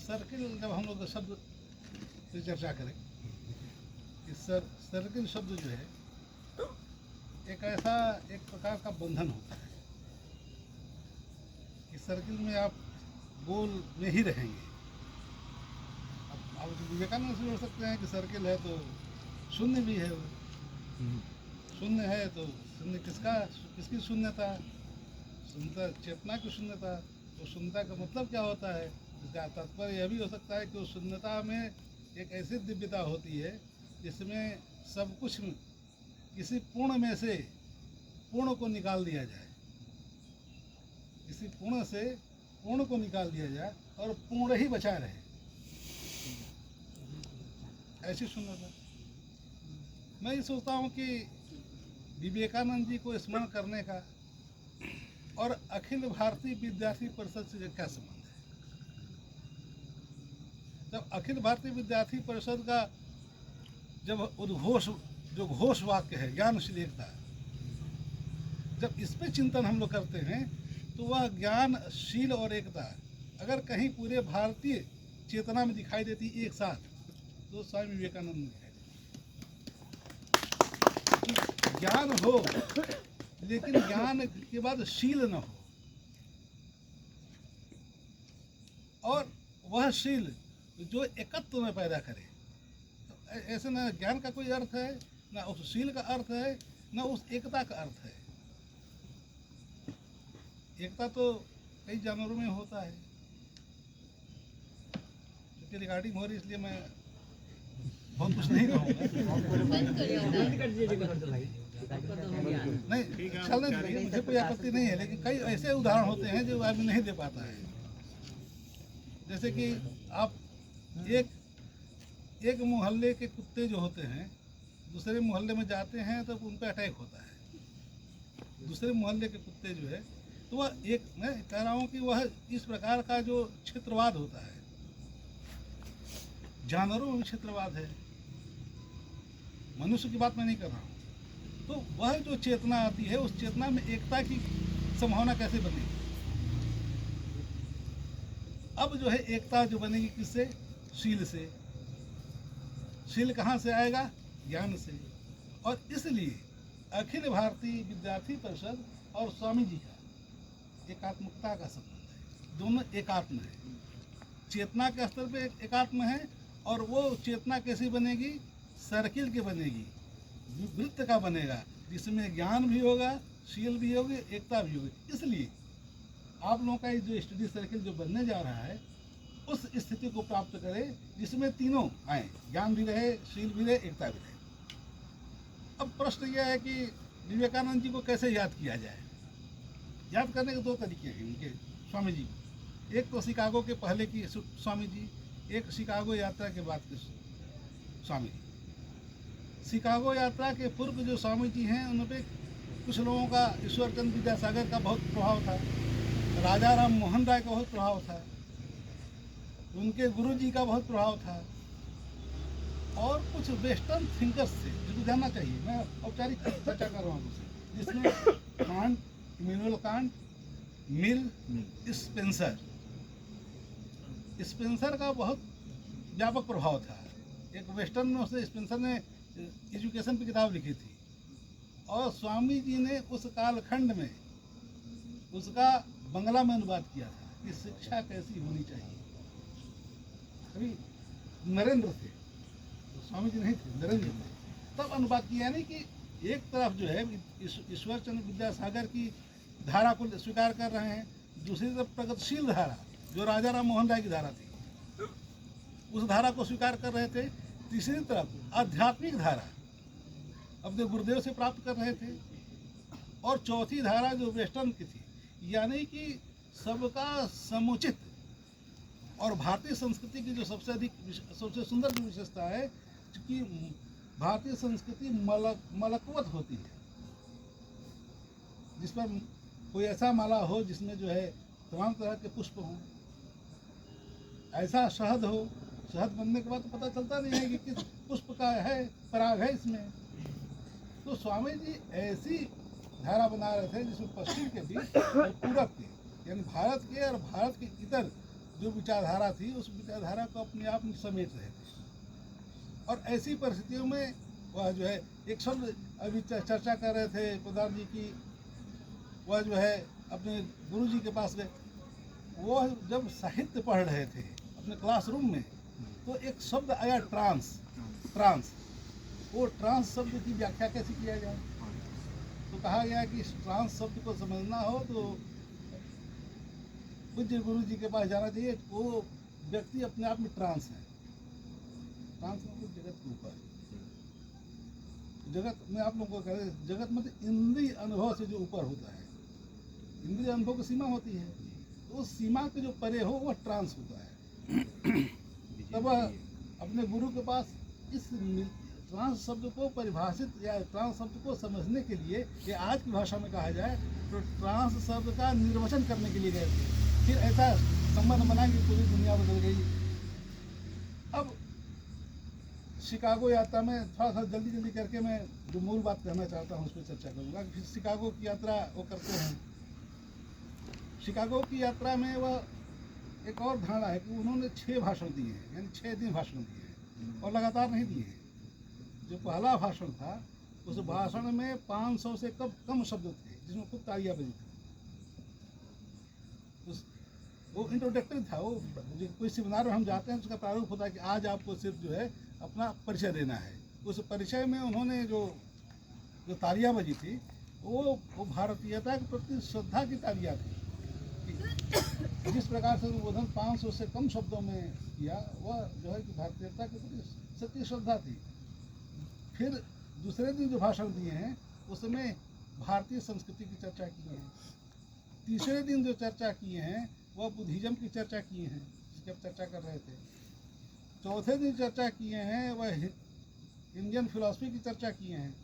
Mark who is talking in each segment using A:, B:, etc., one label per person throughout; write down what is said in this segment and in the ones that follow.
A: Circle जब हम लोग शब्द से चर्चा करें कि सर्किल शब्द जो है एक प्रकार का बंधन होता है कि सर्किल में आप गोल में ही रहेंगे। अब आप विवेकानंद से जोड़ सकते हैं कि सर्किल है तो शून्य भी है, शून्य है तो शून्य किसकी शून्यता? शून्यता चेतना की शून्यता। तो शून्यता का मतलब क्या होता है? इसका तात्पर्य यह भी हो सकता है कि उस शून्यता में एक ऐसी दिव्यता होती है जिसमें सब कुछ किसी पूर्ण में से पूर्ण को निकाल दिया जाए, किसी पूर्ण से पूर्ण को निकाल दिया जाए और पूर्ण ही बचा रहे, ऐसी शून्यता। मैं ये सोचता हूँ कि विवेकानंद जी को स्मरण करने का और अखिल भारतीय विद्यार्थी परिषद से क्या संबंध है? जब अखिल भारतीय विद्यार्थी परिषद का जब उद्घोष जो घोष वाक्य है ज्ञानशील एकता, जब इस पे चिंतन हम लोग करते हैं तो वह ज्ञानशील और एकता अगर कहीं पूरे भारतीय चेतना में दिखाई देती एक साथ तो स्वामी विवेकानंद में दिखाई देती। ज्ञान हो लेकिन ज्ञान के बाद शील न हो, और वह शील जो एकत्व में पैदा करे। तो ऐसे न ज्ञान का कोई अर्थ है, न उस शील का अर्थ है, न उस एकता का अर्थ है। एकता तो कई जानवरों में होता है। क्योंकि रिकॉर्डिंग हो रही इसलिए मैं बहुत कुछ नहीं कहूँगा। नहीं चलने दीजिए, मुझे कोई आपत्ति नहीं है, लेकिन कई ऐसे उदाहरण होते हैं जो आदमी नहीं दे पाता है। जैसे कि आप एक मोहल्ले के कुत्ते जो होते हैं दूसरे मोहल्ले में जाते हैं तब उन पर अटैक होता है। दूसरे मोहल्ले के कुत्ते जो है तो वह मैं कह रहा हूँ कि वह इस प्रकार का जो क्षेत्रवाद होता है, जानवरों में भी क्षेत्रवाद है, मनुष्य की बात मैं नहीं कर रहा हूँ। तो वह जो चेतना आती है उस चेतना में एकता की संभावना कैसे बनेगी? अब जो है एकता जो बनेगी किससे? शील से। शील कहाँ से आएगा? ज्ञान से। और इसलिए अखिल भारतीय विद्यार्थी परिषद और स्वामी जी का एकात्मकता का संबंध है। दोनों एकात्म है, चेतना के स्तर पे एकात्म है। और वो चेतना कैसी बनेगी? सर्किल की बनेगी, वृत्त का बनेगा, जिसमें ज्ञान भी होगा, शील भी होगी, एकता भी होगी। इसलिए आप लोगों का जो स्टडी सर्किल जो बनने जा रहा है उस स्थिति को प्राप्त करें जिसमें तीनों आए, ज्ञान भी रहे, शील भी रहे, एकता भी रहे। अब प्रश्न यह है कि विवेकानंद जी को कैसे याद किया जाए? याद करने के दो तरीके हैं उनके, स्वामी जी। एक तो शिकागो के पहले की स्वामी जी, एक शिकागो यात्रा के बाद के स्वामी जी। शिकागो यात्रा के पूर्व जो स्वामी जी हैं उन पर कुछ लोगों का, ईश्वरचंद्र विद्यासागर का बहुत प्रभाव था, राजा राम मोहन राय का बहुत प्रभाव था, उनके गुरु जी का बहुत प्रभाव था, और कुछ वेस्टर्न थिंकर्स थे जिनको जानना चाहिए। मैं औपचारिक चर्चा कर रहा हूँ उनसे, जिसमें can't, Immanuel Kant, mill, Spencer का बहुत व्यापक प्रभाव था। एक वेस्टर्न में उसने, स्पेंसर ने एजुकेशन पे किताब लिखी थी और स्वामी जी ने उस कालखंड में उसका बंगला में अनुवाद किया था कि शिक्षा कैसी होनी चाहिए। अभी नरेंद्र थे, तो स्वामी जी नहीं थे, नरेंद्र थे। तब अनुवाद किया, यानी कि एक तरफ जो है ईश्वरचंद्र विद्यासागर की धारा को स्वीकार कर रहे हैं, दूसरी तरफ प्रगतिशील धारा जो राजा राम मोहन राय की धारा थी उस धारा को स्वीकार कर रहे थे, तीसरी तरफ आध्यात्मिक धारा अपने गुरुदेव से प्राप्त कर रहे थे, और चौथी धारा जो वेस्टर्न की थी, यानी कि सबका समुचित। और भारतीय संस्कृति की जो सबसे सुंदर जो विशेषता है कि भारतीय संस्कृति मलकवत होती है, जिस पर कोई ऐसा माला हो जिसमें जो है तमाम तरह के पुष्प हों, ऐसा शहद हो, शहद बनने के बाद तो पता चलता नहीं है कि किस पुष्प का है, पराग है इसमें। तो स्वामी जी ऐसी धारा बना रहे थे जिसमें पश्चिम के भी और पूरब के, यानी भारत के और भारत के इतर जो विचारधारा थी उस विचारधारा को अपने आप में समेट रहे थे। और ऐसी परिस्थितियों में वह जो है एक शब्द अभी चर्चा कर रहे थे प्रधान जी की, वह जो है अपने गुरु जी के पास गए। वो जब साहित्य पढ़ रहे थे अपने क्लासरूम में, तो एक शब्द आया ट्रांस। ट्रांस, वो ट्रांस शब्द की व्याख्या कैसे किया जाए? तो कहा गया कि इस ट्रांस शब्द को समझना हो तो पूज्य गुरु जी के पास जाना चाहिए। वो व्यक्ति अपने आप में ट्रांस है। ट्रांस मतलब जगत के ऊपर। जगत में आप लोगों को कह रहे, जगत मतलब इंद्रिय अनुभव से जो ऊपर होता है। इंद्रिय अनुभव की सीमा होती है, तो उस सीमा के जो परे हो वह ट्रांस होता है। तब वह अपने गुरु के पास इस ट्रांस शब्द को परिभाषित या ट्रांस शब्द को समझने के लिए, या आज की भाषा में कहा जाए तो ट्रांस शब्द का निर्वचन करने के लिए गए थे। फिर ऐसा संबंध बना कि पूरी दुनिया बदल गई। अब शिकागो यात्रा में थोड़ा सा जल्दी करके मैं जो मूल बात कहना चाहता हूँ उस पर चर्चा करूँगा। फिर शिकागो की यात्रा वो करते हैं। शिकागो की यात्रा में वह एक और धारणा है कि उन्होंने 6 भाषण दिए हैं, यानी 6 दिन भाषण दिए हैं और लगातार नहीं दिए। जो पहला भाषण था उस भाषण में 500 से कम शब्द थे, जिसमें खूब तालियां बजी थी। वो इंट्रोडक्टरी था। वो कोई सेमिनार में हम जाते हैं, उसका प्रारूप होता है कि आज आपको सिर्फ जो है अपना परिचय देना है। उस परिचय में उन्होंने जो तालियां बजी थी वो भारतीयता के प्रति श्रद्धा की तालियां थी। जिस प्रकार से उद्बोधन 500 से कम शब्दों में किया, वह जो है कि भारतीयता के प्रति सच्ची श्रद्धा थी। फिर दूसरे दिन जो भाषण दिए हैं उसमें भारतीय संस्कृति की चर्चा की है। तीसरे दिन जो चर्चा किए हैं वह बुद्धिज्म की चर्चा किए हैं, जिसकी अब चर्चा कर रहे थे। चौथे दिन चर्चा किए हैं वह इंडियन फिलॉसफी की चर्चा किए हैं।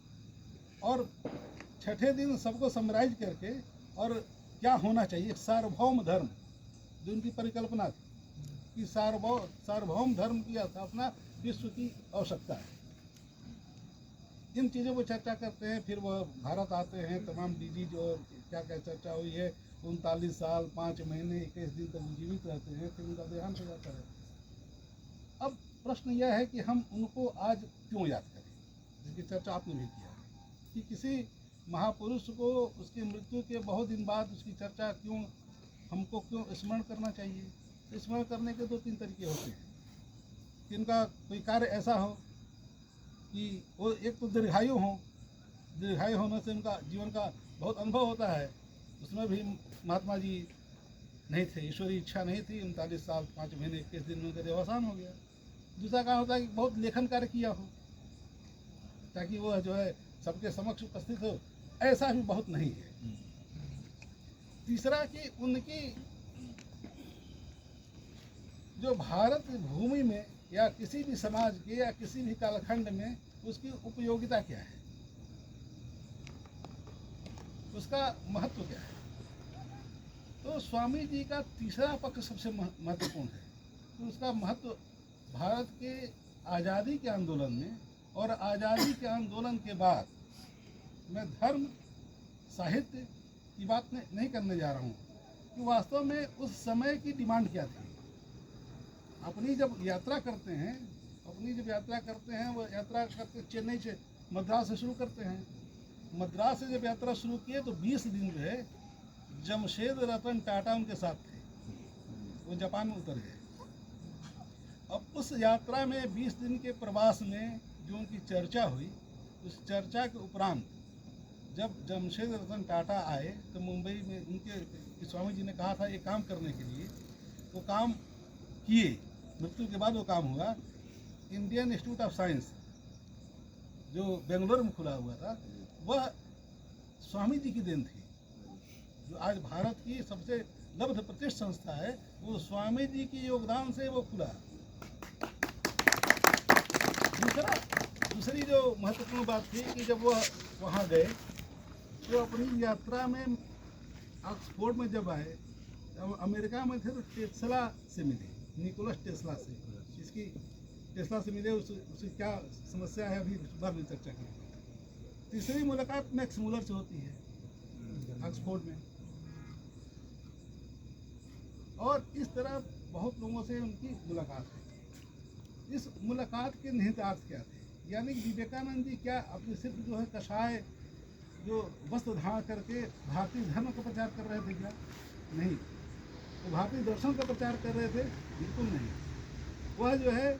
A: और छठे दिन सबको समराइज करके और क्या होना चाहिए, सार्वभौम धर्म, जो उनकी परिकल्पना थी कि सार्वभौम धर्म की स्थापना विश्व की आवश्यकता है। इन चीज़ों पर चर्चा करते हैं। फिर वह भारत आते हैं, तमाम डीजी जो क्या क्या चर्चा हुई है। 39 साल 5 महीने 21 दिन तक जीवित रहते हैं, फिर उनका देहांत हो जाता है। अब प्रश्न यह है कि हम उनको आज क्यों याद करें, जिसकी चर्चा आपने भी किया कि किसी महापुरुष को उसकी मृत्यु के बहुत दिन बाद उसकी चर्चा हमको क्यों स्मरण करना चाहिए। तो स्मरण करने के 2-3 तरीके होते हैं कि उनका कोई कार्य ऐसा हो कि वो एक तो दीर्घायु हो। दीर्घायु होने से उनका जीवन का बहुत अनुभव होता है। उसमें भी महात्मा जी नहीं थे, ईश्वरीय इच्छा नहीं थी। 39 साल 5 महीने 21 दिन में उनका देहावसान हो गया। दूसरा काम होता है कि बहुत लेखन कार्य किया हो, ताकि वह जो है सबके समक्ष उपस्थित हो। ऐसा भी बहुत नहीं है। तीसरा कि उनकी जो भारत भूमि में या किसी भी समाज के या किसी भी कालखंड में उसकी उपयोगिता क्या है, उसका महत्व क्या है। तो स्वामी जी का तीसरा पक्ष सबसे महत्वपूर्ण है। तो उसका महत्व भारत के आज़ादी के आंदोलन में और आज़ादी के आंदोलन के बाद, मैं धर्म साहित्य की बात नहीं करने जा रहा हूँ कि वास्तव में उस समय की डिमांड क्या थी। अपनी जब यात्रा करते हैं वो यात्रा करते चेन्नई से मद्रास से शुरू करते हैं। मद्रास से जब यात्रा शुरू किए तो 20 दिन जो है जमशेद रतन टाटा उनके साथ थे। वो जापान में उतर गए। अब उस यात्रा में 20 दिन के प्रवास में जो उनकी चर्चा हुई, उस चर्चा के उपरांत जब जमशेद रतन टाटा आए तो मुंबई में उनके स्वामी जी ने कहा था एक काम करने के लिए। वो काम किए। मृत्यु के बाद वो काम हुआ। इंडियन इंस्टीट्यूट ऑफ साइंस जो बेंगलोर में खुला हुआ था, वह स्वामी जी की देन थी। जो आज भारत की सबसे लब्ध प्रतिष्ठित संस्था है, वो स्वामी जी के योगदान से वो खुला। दूसरी जो महत्वपूर्ण बात थी कि जब वह वहाँ गए तो अपनी यात्रा में ऑक्सफोर्ड में जब आए, अब अमेरिका में थे तो टेस्ला से मिले, निकोलस टेस्ला से। इसकी टेस्ला से मिले, उसकी क्या समस्या है अभी बाद में चर्चा की। तीसरी मुलाकात मैक्स मूलर से होती है ऑक्सफोर्ड में। और इस तरह बहुत लोगों से उनकी मुलाकात है। इस मुलाकात के निहितार्थ क्या थे? यानी कि विवेकानंद जी क्या अपने सिर्फ जो है कषाय जो वस्त्र धारण करके भारतीय धर्म का प्रचार कर रहे थे क्या? नहीं। वो भारतीय दर्शन का प्रचार कर रहे थे? बिल्कुल नहीं। वह जो है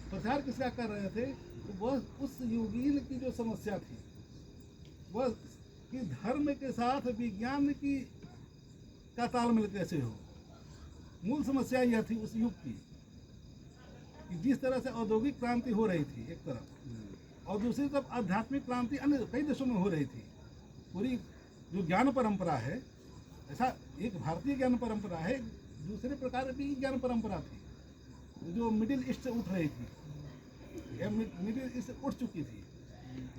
A: प्रचार किसका कर रहे थे? तो वह उस युगीन की जो समस्या थी, वह कि धर्म के साथ विज्ञान की का तालमेल कैसे हो। मूल समस्या यह थी उस युग की कि जिस तरह से औद्योगिक क्रांति हो रही थी एक तरफ, और दूसरी तरफ आध्यात्मिक क्रांति अन्य कई देशों में हो रही थी। पूरी जो ज्ञान परंपरा है, ऐसा एक भारतीय ज्ञान परंपरा है, दूसरे प्रकार की ज्ञान परंपरा थी जो मिडिल ईस्ट से उठ रही थी, या मिडिल ईस्ट से उठ चुकी थी।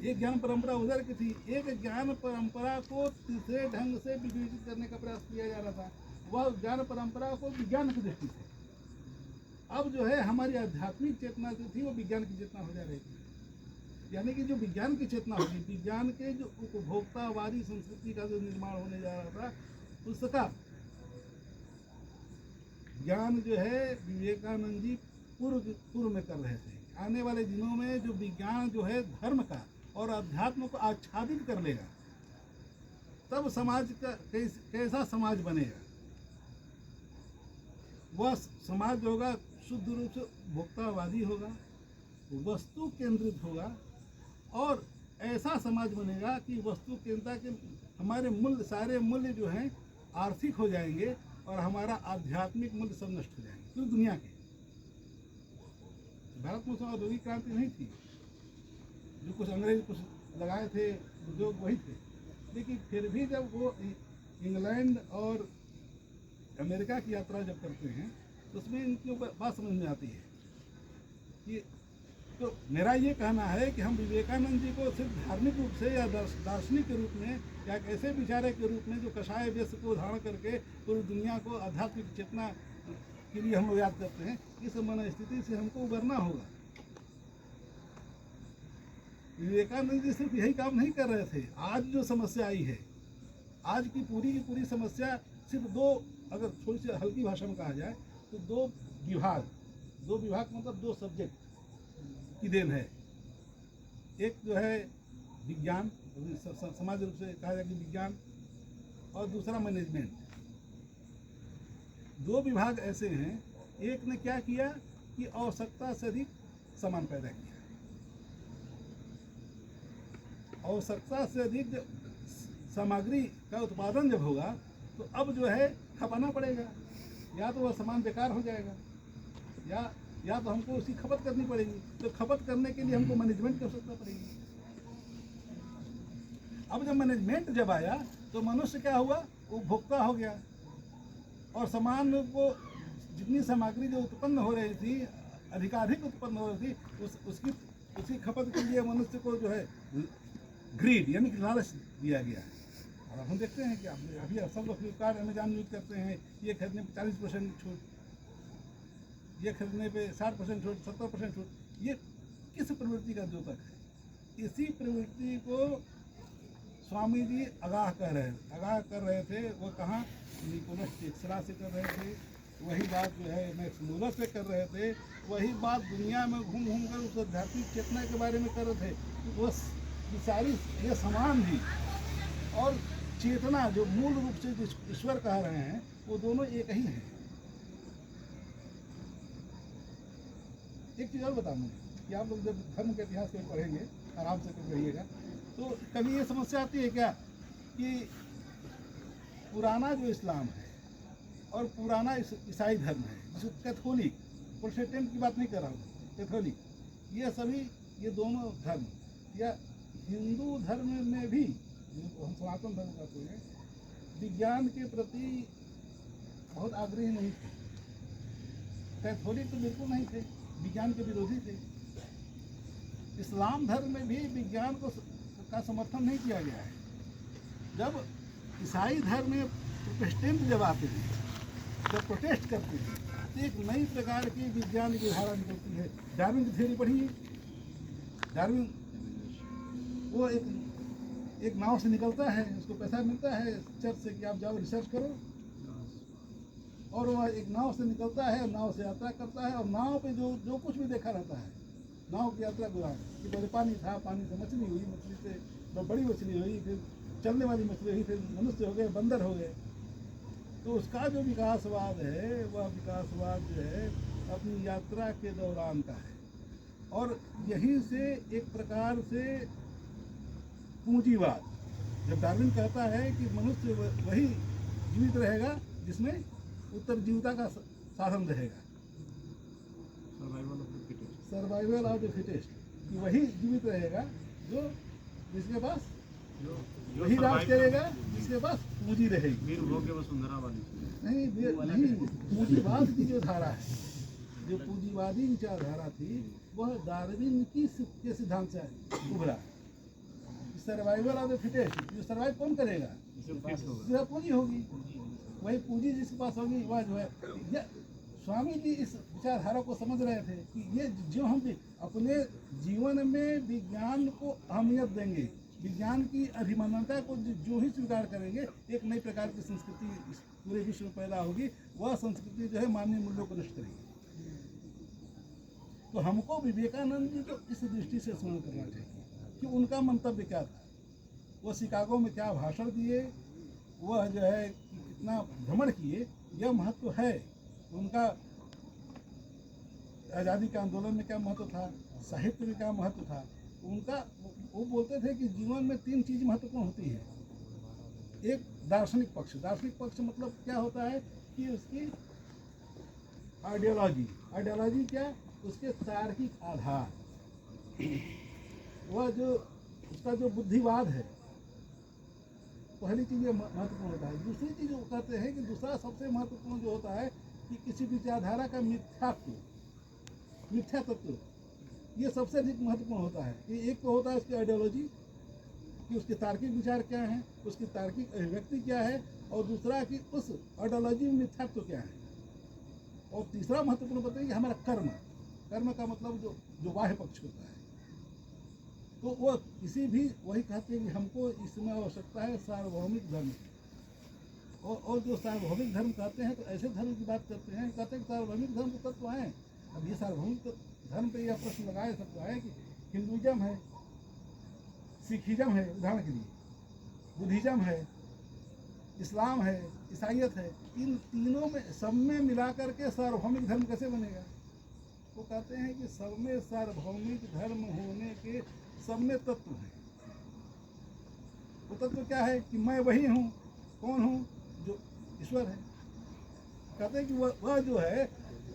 A: एक ज्ञान परंपरा उधर की थी, एक ज्ञान परंपरा को तीसरे ढंग से विवेचित करने का प्रयास किया जा रहा था, वह ज्ञान परंपरा को विज्ञान की दृष्टि से। अब जो है हमारी आध्यात्मिक चेतना जो थी वो विज्ञान की चेतना हो जा रही थी। यानी कि जो विज्ञान की चेतना होगी, विज्ञान के जो उपभोक्तावादी संस्कृति का जो निर्माण होने जा रहा था, उसका ज्ञान जो है विवेकानंद जी पूर्व में कर रहे थे। आने वाले दिनों में जो विज्ञान जो है धर्म का और अध्यात्म को आच्छादित कर लेगा, तब समाज का कैसा समाज बनेगा? वह समाज होगा शुद्ध रूप से उपभोक्तावादी होगा, वस्तु केंद्रित होगा, और ऐसा समाज बनेगा कि वस्तु केंद्रता के हमारे मूल्य, सारे मूल्य जो हैं आर्थिक हो जाएंगे और हमारा आध्यात्मिक मूल्य सब नष्ट हो जाएंगे। क्यों? दुनिया के भारत में औद्योगिक क्रांति नहीं थी, जो कुछ अंग्रेज कुछ लगाए थे उद्योग वही थे, लेकिन फिर भी जब वो इंग्लैंड और अमेरिका की यात्रा जब करते हैं तो उसमें इनकी बात समझ में आती है कि, तो मेरा ये कहना है कि हम विवेकानंद जी को सिर्फ धार्मिक रूप से या दार्शनिक के रूप में या एक ऐसे विचारक के रूप में जो कषाय वेश को धारण करके पूरी दुनिया को आध्यात्मिक चेतना के लिए हम लोग याद करते हैं, इस मन स्थिति से हमको उबरना होगा। विवेकानंद जी सिर्फ यही काम नहीं कर रहे थे। आज जो समस्या आई है, आज की पूरी समस्या सिर्फ दो, अगर थोड़ी सी हल्की भाषा में कहा जाए तो दो विभाग मतलब दो सब्जेक्ट की देन है। एक जो है विज्ञान, समाज रूप से कहा जाए कि विज्ञान, और दूसरा मैनेजमेंट। दो विभाग ऐसे हैं, एक ने क्या किया कि आवश्यकता से अधिक सामान पैदा किया, आवश्यकता से अधिक सामग्री का उत्पादन जब होगा तो अब जो है खपाना पड़ेगा, या तो वह सामान बेकार हो जाएगा या तो हमको उसकी खपत करनी पड़ेगी। तो खपत करने के लिए हमको मैनेजमेंट की आवश्यकता पड़ेगी। अब जब मैनेजमेंट जब आया तो मनुष्य क्या हुआ? उपभोक्ता हो गया, और सामान को जितनी सामग्री जो उत्पन्न हो रही थी, अधिकाधिक उत्पन्न हो रही थी, उसकी खपत के लिए मनुष्य को जो है ग्रीड यानी कि लालच दिया गया है। और अब हम देखते हैं कि अभी सब लोग फ्लिपकार्ट अमेजॉन यूज करते हैं, ये खरीदने पे 40% छूट, ये खरीदने पे 60% छूट, 70% छूट। ये किस प्रवृत्ति का द्योतक है? इसी प्रवृत्ति को स्वामी जी आगाह कर रहे थे। वो कहाँ? निकोलस टेस्ला से कर रहे थे, वही बात जो है मैक्स मूलर से कर रहे थे, वही बात दुनिया में घूम कर उस आध्यात्मिक चेतना के बारे में कर रहे थे। वो सारी ये समान भी और चेतना जो मूल रूप से ईश्वर कह रहे हैं, वो दोनों एक ही हैं। एक चीज़ और बता मुझे कि आप लोग जब धर्म के इतिहास को पढ़ेंगे, आराम से पढ़िएगा, तो कभी ये समस्या आती है क्या कि पुराना जो इस्लाम है और पुराना ईसाई धर्म है, जिसको कैथोलिक, प्रोटेस्टेंट की बात नहीं कर रहा हूँ, कैथोलिक, ये सभी, ये दोनों धर्म, या हिंदू धर्म में भी हम सनातन धर्म कहते हैं, विज्ञान के प्रति बहुत आग्रही नहीं थे। कैथोलिक तो बिल्कुल नहीं थे, विज्ञान के विरोधी थे। इस्लाम धर्म में भी विज्ञान का समर्थन नहीं किया गया है। जब ईसाई धर्म में प्रोटेस्टेंट जब आते हैं, जब प्रोटेस्ट करते हैं, तो एक नई प्रकार की विज्ञान की धारा निकलती है। डार्विन की थ्योरी पढ़िए। डार्विन वो एक नाव से निकलता है, उसको पैसा मिलता है चर्च से कि आप जाओ रिसर्च करो, और वह एक नाव से निकलता है, नाव से यात्रा करता है, और नाव पे जो जो कुछ भी देखा रहता है, नाव की यात्रा के दौरान कि पहले पानी था, पानी से मछली हुई, मछली से बड़ी मछली हुई, फिर चलने वाली मछली हुई, फिर मनुष्य हो गए, बंदर हो गए। तो उसका जो विकासवाद है, वह विकासवाद जो है अपनी यात्रा के दौरान का है। और यहीं से एक प्रकार से पूंजीवाद, जब डार्विन कहता है कि मनुष्य वही जीवित रहेगा जिसमें उत्तरजीविता का साधन रहेगा, सर्वाइवल ऑफ द फिटेस्ट, कि वही जीवित रहेगा जो जिसके पास वही राज करेगा जिसके पास पूंजी रहेगी। नहीं, पूंजीवाद की जो धारा है, जो पूंजीवादी विचारधारा थी, वह डार्विन के सिद्धांत से उभरा। सर्वाइवल ऑफ द फिटेस्ट, जो सर्वाइव कौन करेगा, जिसका पूंजी होगी, वही पूंजी जिसके पास होगी वह जो है। स्वामी जी इस विचारधारा को समझ रहे थे कि ये जो हम अपने जीवन में विज्ञान को अहमियत देंगे, विज्ञान की अधिमानता को जो ही स्वीकार करेंगे, एक नई प्रकार की संस्कृति इस पूरे विश्व में पैदा होगी। वह संस्कृति जो है मानवीय मूल्यों को नष्ट करेगी। तो हमको विवेकानंद जी को इस दृष्टि से स्मरण करना चाहिए कि उनका मंतव्य क्या था, वो शिकागो में क्या भाषण दिए, वह जो है कितना भ्रमण किए, यह महत्व है। उनका आज़ादी के आंदोलन में क्या महत्व था, साहित्य में क्या महत्व था उनका। वो बोलते थे कि जीवन में 3 चीज़ महत्वपूर्ण होती है। एक दार्शनिक पक्ष, दार्शनिक पक्ष मतलब क्या होता है कि उसकी आइडियोलॉजी, आइडियोलॉजी क्या, उसके तार्किक आधार, वह जो उसका जो बुद्धिवाद है, पहली चीज़ ये महत्वपूर्ण होता है। दूसरी चीज़ वो कहते हैं कि दूसरा सबसे महत्वपूर्ण जो होता है कि किसी विचारधारा का मिथ्यात्व, मिथ्या तत्व, ये सबसे अधिक महत्वपूर्ण होता है। कि एक तो होता है उसकी आइडियोलॉजी, कि उसके तार्किक विचार क्या हैं, उसकी तार्किक अभिव्यक्ति क्या है, और दूसरा कि उस आइडियोलॉजी में मिथ्यात्व क्या है। और तीसरा महत्वपूर्ण बताइए कि हमारा कर्म, कर्म का मतलब जो बाह्य पक्ष होता है। तो वो किसी भी, वही कहते हैं कि हमको इसमें आवश्यकता है सार्वभौमिक धर्म। और जो सार्वभौमिक धर्म कहते हैं तो ऐसे धर्म की बात करते हैं, कहते हैं कि सार्वभौमिक धर्म के तत्व हैं। अब ये सार्वभौमिक धर्म पे यह प्रश्न लगाया सकता है कि हिंदुइज्म है, सिखिज्म है उदाहरण के लिए, बुद्धिज्म है, इस्लाम है, ईसाइयत है, इन तीनों में सब में मिला करके सार्वभौमिक धर्म कैसे बनेगा। वो कहते हैं कि सब में सार्वभौमिक धर्म होने के सब में तत्व हैं। वो तत्व क्या है कि मैं वही हूँ, कौन हूँ, जो ईश्वर है। कहते हैं कि वह जो है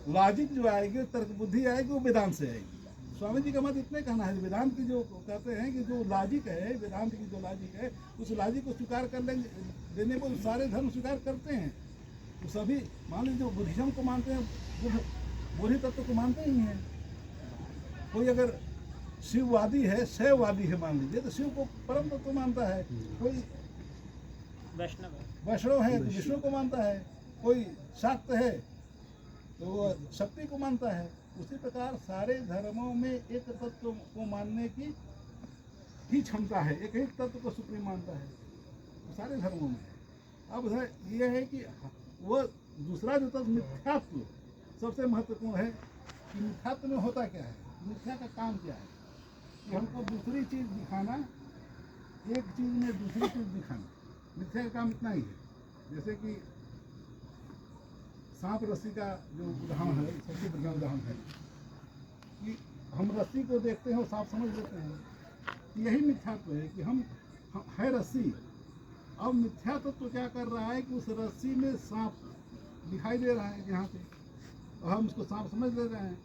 A: लॉजिक जो आएगी, तर्क बुद्धि आएगी, वो वेदांत से आएगी। स्वामी जी का मत इतने कहना है, वेदांत की जो कहते हैं कि जो लॉजिक है, वेदांत की जो लॉजिक है, उस लॉजिक को स्वीकार कर देने को सारे धर्म स्वीकार करते हैं। तो सभी मान लीजिए जो बुद्धिज्म को मानते हैं, बुद्धि तत्व को मानते ही हैं। कोई अगर शिववादी है, शैववादी है मान लीजिए, तो शिव को परम तत्व मानता है। कोई वैष्णव है तो विष्णु को मानता है। कोई शाक्त है तो वो शक्ति को मानता है। उसी प्रकार सारे धर्मों में एक तत्व को मानने की ही क्षमता है, एक एक तत्व को सुप्रीम मानता है तो सारे धर्मों में। अब यह है कि वो दूसरा जो तत्व मिथ्यात्व सबसे महत्वपूर्ण है कि मिथ्यात्व में होता क्या है, मिथ्या का काम क्या है कि हमको दूसरी चीज़ दिखाना, एक चीज़ में दूसरी चीज़ दिखाना। मिथ्या का काम इतना ही है। जैसे कि सांप रस्सी का जो उदाहरण है, सबसे बढ़िया उदाहरण है कि हम रस्सी को देखते हैं और सांप समझ लेते हैं। यही मिथ्यात्व है कि हम है रस्सी। अब मिथ्या तत्व क्या कर रहा है कि उस रस्सी में सांप दिखाई दे रहा है यहाँ पे, और हम उसको सांप समझ ले रहे हैं।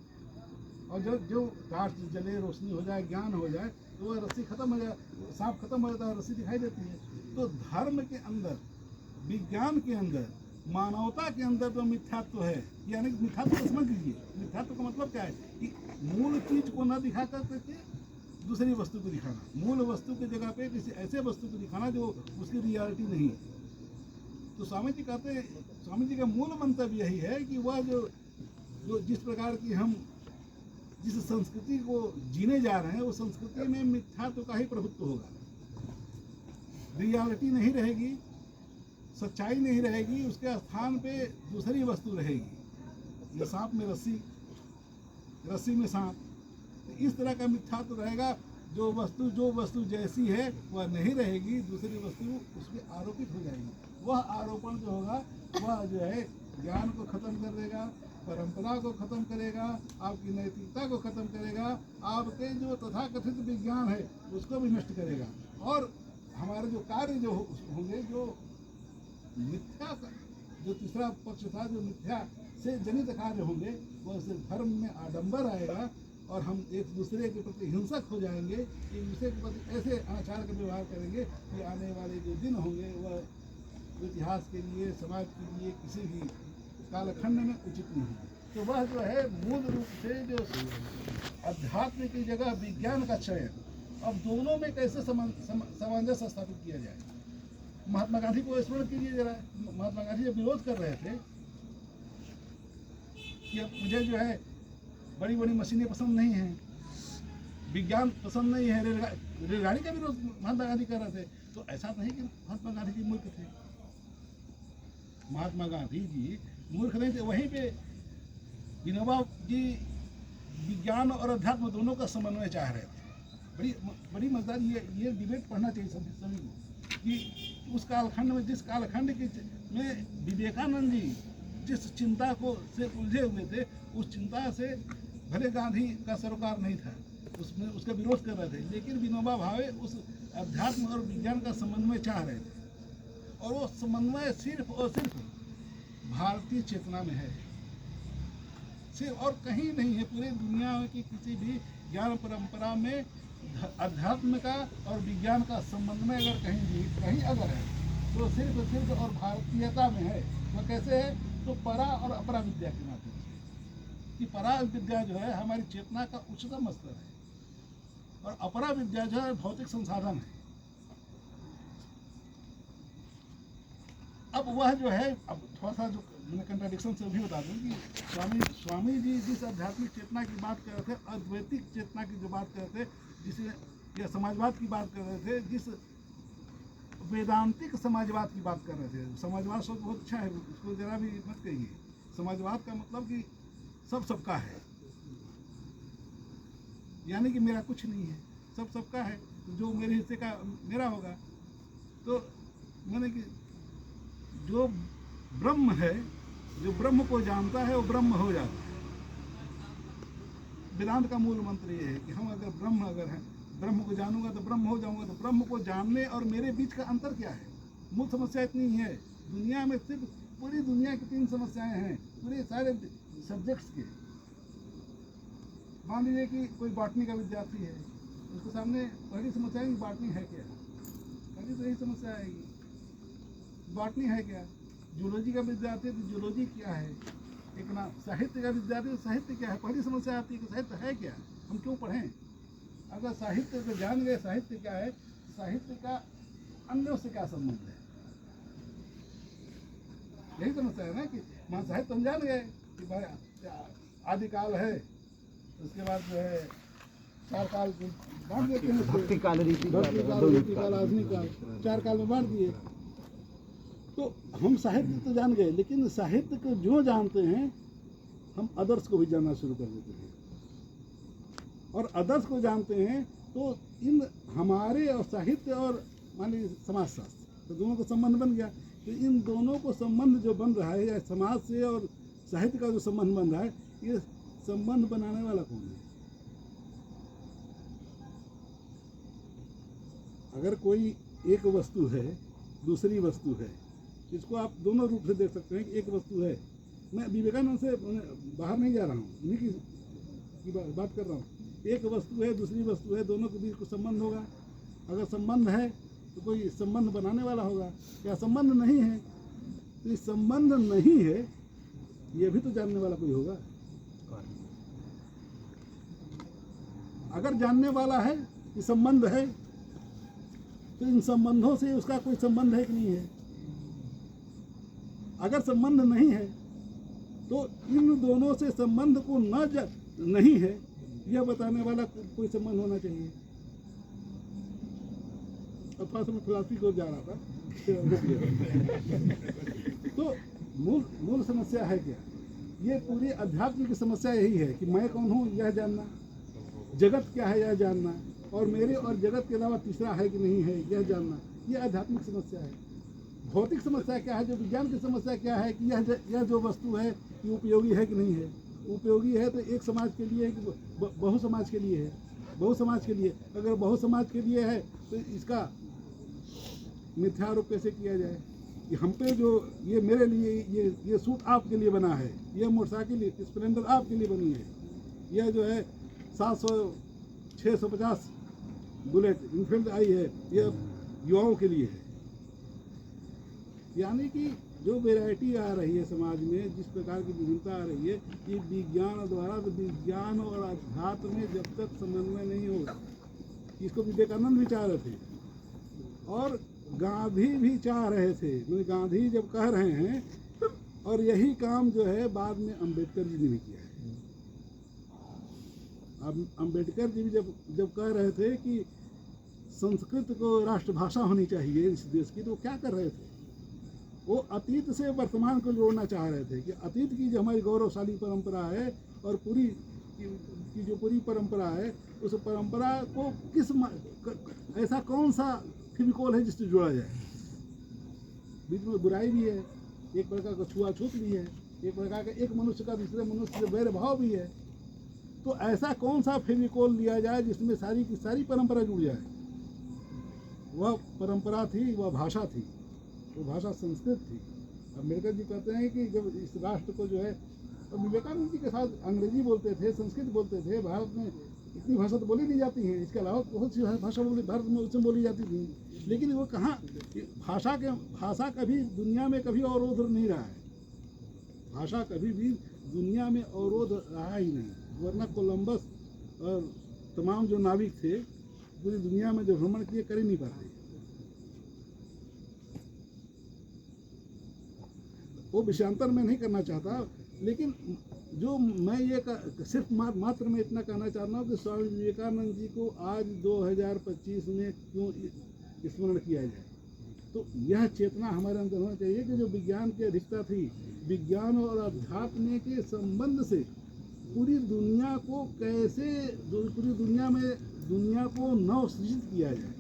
A: और जब जो टार्च जले, रोशनी हो जाए, ज्ञान हो जाए, तो वह रस्सी खत्म हो जाए, सांप खत्म हो जाता है, रस्सी दिखाई देती है। तो धर्म के अंदर, विज्ञान के अंदर, मानवता के अंदर जो मिथ्यात्व है, यानी मिथ्यात्व को समझ लीजिए। मिथ्यात्व का मतलब क्या है कि मूल चीज को न दिखा करके दूसरी वस्तु को दिखाना, मूल वस्तु की जगह पे किसी ऐसे वस्तु को दिखाना जो उसकी रियलिटी नहीं है। तो स्वामी जी कहते हैं, स्वामी जी का मूल मंतव्य यही है कि वह जो जिस प्रकार की हम जिस संस्कृति को जीने जा रहे हैं, उस संस्कृति में मिथ्यात्व का ही प्रभुत्व होगा, रियलिटी नहीं रहेगी, सच्चाई नहीं रहेगी, उसके स्थान पे दूसरी वस्तु रहेगी। ये सांप में रस्सी, रस्सी में सांप, तो इस तरह का मिथ्यात्व रहेगा। जो वस्तु जैसी है वह नहीं रहेगी, दूसरी वस्तु उसमें आरोपित हो जाएगी। वह आरोपण जो होगा वह जो है ज्ञान को खत्म कर देगा, परंपरा को खत्म करेगा, आपकी नैतिकता को खत्म करेगा, आपके जो तथाकथित विज्ञान है उसको भी नष्ट करेगा। और हमारे जो कार्य जो होंगे, जो मिथ्या का जो तीसरा पक्ष था, जो मिथ्या से जनित कार्य होंगे, वह सिर्फ धर्म में आडंबर आएगा और हम एक दूसरे के प्रति हिंसक हो जाएंगे, एक दूसरे के प्रति ऐसे आचार का व्यवहार करेंगे कि आने वाले जो दिन होंगे वह इतिहास के लिए, समाज के लिए, किसी भी कालखंड में उचित नहीं है। तो वह जो है मूल रूप से जो अध्यात्म की जगह विज्ञान का चयन, अब दोनों में कैसे सामंजस्य स्थापित किया जाए। महात्मा गांधी को स्मरण कीजिए जरा। महात्मा गांधी जब विरोध कर रहे थे कि अब मुझे जो है बड़ी बड़ी मशीनें पसंद नहीं हैं, विज्ञान पसंद नहीं है, रेलगाड़ी का विरोध महात्मा गांधी कर रहे थे, तो ऐसा नहीं कि महात्मा गांधी जी मूर्ख थे। महात्मा गांधी जी मूर्ख नहीं थे, वहीं पे विनोबा जी विज्ञान और अध्यात्म दोनों का समन्वय चाह रहे थे। बड़ी मजेदार ये डिबेट पढ़ना चाहिए सभी को कि उस कालखंड में, जिस कालखंड में विवेकानंद जी जिस चिंता को से उलझे हुए थे, उस चिंता से भले गांधी का सरोकार नहीं था, उसमें उसका विरोध कर रहे थे, लेकिन विनोबा भावे उस अध्यात्म और विज्ञान का समन्वय चाह रहे थे। और वो समन्वय सिर्फ और सिर्फ भारतीय चेतना में है, सिर्फ और कहीं नहीं है। पूरी दुनिया की किसी भी ज्ञान परंपरा में अध्यात्म का और विज्ञान का समन्वय अगर कहीं अगर है तो सिर्फ और भारतीयता में है। वो कैसे है? तो परा और अपरा विद्या के माध्यम से। कि परा विद्या जो है हमारी चेतना का उच्चतम स्तर है और अपरा विद्या जो है भौतिक संसाधन है। अब वह जो है, अब थोड़ा सा जो मैंने कंट्राडिक्शन से भी बता दूं कि स्वामी जी जिस आध्यात्मिक चेतना की बात कर रहे थे, अद्वैतिक चेतना की जो बात कर रहे थे, जिसे या समाजवाद की बात कर रहे थे, जिस वेदांतिक समाजवाद की बात कर रहे थे। समाजवाद शब्द बहुत अच्छा है, उसको जरा भी मत कहिए। समाजवाद का मतलब कि सब सबका है, यानी कि मेरा कुछ नहीं है, सब सबका है, जो मेरे हिस्से का मेरा होगा। तो मैंने कि जो ब्रह्म है, जो ब्रह्म को जानता है वो ब्रह्म हो जाता है। वेदांत का मूल मंत्र ये है कि हम अगर हैं, ब्रह्म को जानूंगा तो ब्रह्म हो जाऊंगा। तो ब्रह्म को जानने और मेरे बीच का अंतर क्या है? मूल समस्या इतनी ही है। दुनिया में सिर्फ पूरी दुनिया की 3 समस्याएं हैं, पूरे सारे सब्जेक्ट्स के। मान लीजिए कि कोई बॉटनी का विद्यार्थी है, उसके सामने पहली समस्या है कि बॉटनी है क्या। पहली तो यही समस्या आएगी, बॉटनी है क्या। जूलॉजी का विद्यार्थी तो जूलॉजी क्या है। एक ना साहित्य का विद्यार्थी तो साहित्य क्या है। पहली समस्या आती है कि साहित्य है क्या, हम क्यों पढ़ें। अगर साहित्य को जान गए साहित्य क्या है, साहित्य का अन्यों से क्या संबंध है। यही समस्या है ना कि वहाँ साहित्य हम जान गए कि भाई आदिकाल है, उसके बाद जो है 4 काल बांट देते हैं, भक्ति काल, रीति काल, आधुनिक काल, 4 काल में बांट दिए। तो हम साहित्य तो जान गए, लेकिन साहित्य को जो जानते हैं हम अदर्स को भी जानना शुरू कर देते हैं। और अदर्स को जानते हैं तो इन हमारे और साहित्य और मान लीजिए समाज शास्त्र, तो दोनों का संबंध बन गया। तो इन दोनों को संबंध जो बन रहा है, या समाज से और साहित्य का जो संबंध बन रहा है, ये संबंध बनाने वाला कौन है? अगर कोई एक वस्तु है, दूसरी वस्तु है, इसको आप दोनों रूप से देख सकते हैं कि एक वस्तु है। मैं विवेकानंद से बाहर नहीं जा रहा हूँ, इन्हीं की बात कर रहा हूँ। एक वस्तु है, दूसरी वस्तु है, दोनों के बीच कुछ संबंध होगा। अगर संबंध है तो कोई संबंध बनाने वाला होगा। क्या संबंध नहीं है तो ये संबंध नहीं है, ये भी तो जानने वाला कोई होगा। अगर जानने वाला है कि संबंध है तो इन संबंधों से उसका कोई संबंध है कि नहीं है। अगर संबंध नहीं है तो इन दोनों से संबंध को नहीं है यह बताने वाला कोई संबंध होना चाहिए। अब थोड़ा सा मैं फिलॉसफी को जा रहा था तो मूल समस्या है क्या? ये पूरी अध्यात्म की समस्या यही है कि मैं कौन हूँ यह जानना, जगत क्या है यह जानना, और मेरे और जगत के अलावा तीसरा है कि नहीं है यह जानना। ये आध्यात्मिक समस्या है। भौतिक समस्या क्या है, जो विज्ञान की समस्या क्या है कि यह जो वस्तु है ये उपयोगी है कि नहीं है। उपयोगी है तो एक समाज के लिए है कि बहु समाज के लिए है। बहु समाज के लिए, अगर बहु समाज के लिए है तो इसका मिथ्यारोप कैसे किया जाए कि हम पे जो ये मेरे लिए ये सूट आपके लिए बना है, ये मोटरसाइकिल स्प्लेंडर आपके लिए बनी है, यह जो है 650 बुलेट इनफील्ड आई है, ये युवाओं के लिए है। यानी कि जो वैरायटी आ रही है समाज में, जिस प्रकार की विभिन्नता आ रही है, ये विज्ञान द्वारा, तो विज्ञान और अध्यात्म में जब तक समन्वय नहीं होगा, इसको विवेकानंद भी चाह रहे थे और गांधी भी चाह रहे थे। गांधी जब कह रहे हैं, और यही काम जो है बाद में अंबेडकर जी ने भी किया है। अब अंबेडकर जी भी जब कह रहे थे कि संस्कृत को राष्ट्रभाषा होनी चाहिए इस देश की, तो वो क्या कर रहे थे? वो अतीत से वर्तमान को जोड़ना चाह रहे थे कि अतीत की जो हमारी गौरवशाली परंपरा है और पूरी की जो पूरी परंपरा है, उस परंपरा को ऐसा कौन सा फेविकोल है जिससे जोड़ा जाए। बीच में बुराई भी है, एक प्रकार का छुआछूत भी है, एक प्रकार का एक मनुष्य का दूसरे मनुष्य से वैर भाव भी है। तो ऐसा कौन सा फेविकोल लिया जाए जिसमें सारी की सारी परंपरा जुड़ जाए। वह परंपरा थी, वह भाषा थी, वो भाषा संस्कृत थी। अम्बेडकर जी कहते हैं कि जब इस राष्ट्र को जो है, और विवेकानंद जी के साथ अंग्रेजी बोलते थे, संस्कृत बोलते थे। भारत में इतनी भाषा तो बोली नहीं जाती है, इसके अलावा बहुत सी भाषा भारत में उसमें बोली जाती थी, लेकिन वो कहाँ, भाषा कभी दुनिया में कभी अवरोध नहीं रहा है। भाषा कभी भी दुनिया में अवरोध रहा ही नहीं, वरना कोलंबस और तमाम जो नाविक थे पूरी दुनिया में जो भ्रमण किए कर ही नहीं पाते। वो विषयांतर में नहीं करना चाहता, लेकिन जो मैं ये सिर्फ मात्र मैं इतना कहना चाहता हूँ कि स्वामी विवेकानंद जी को आज 2025 में क्यों स्मरण किया जाए। तो यह चेतना हमारे अंदर होना चाहिए कि जो विज्ञान की अधिकता थी, विज्ञान और अध्यात्म के संबंध से पूरी दुनिया को कैसे, पूरी दुनिया को नव सृजित किया जाए,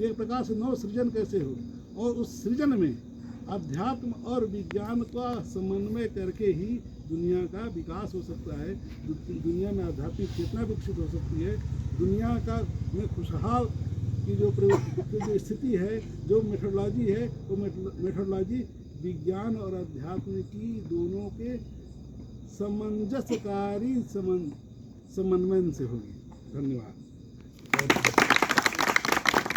A: एक प्रकार से नव सृजन कैसे हो, और उस सृजन में अध्यात्म और विज्ञान का समन्वय करके ही दुनिया का विकास हो सकता है। दुनिया में आध्यात्मिक चेतना विकसित हो सकती है। दुनिया का में खुशहाल की जो स्थिति है, जो मेथोडोलॉजी है, वो मेथोडोलॉजी विज्ञान और अध्यात्म की दोनों के सामंजस्यकारी समन्वय से होगी। धन्यवाद।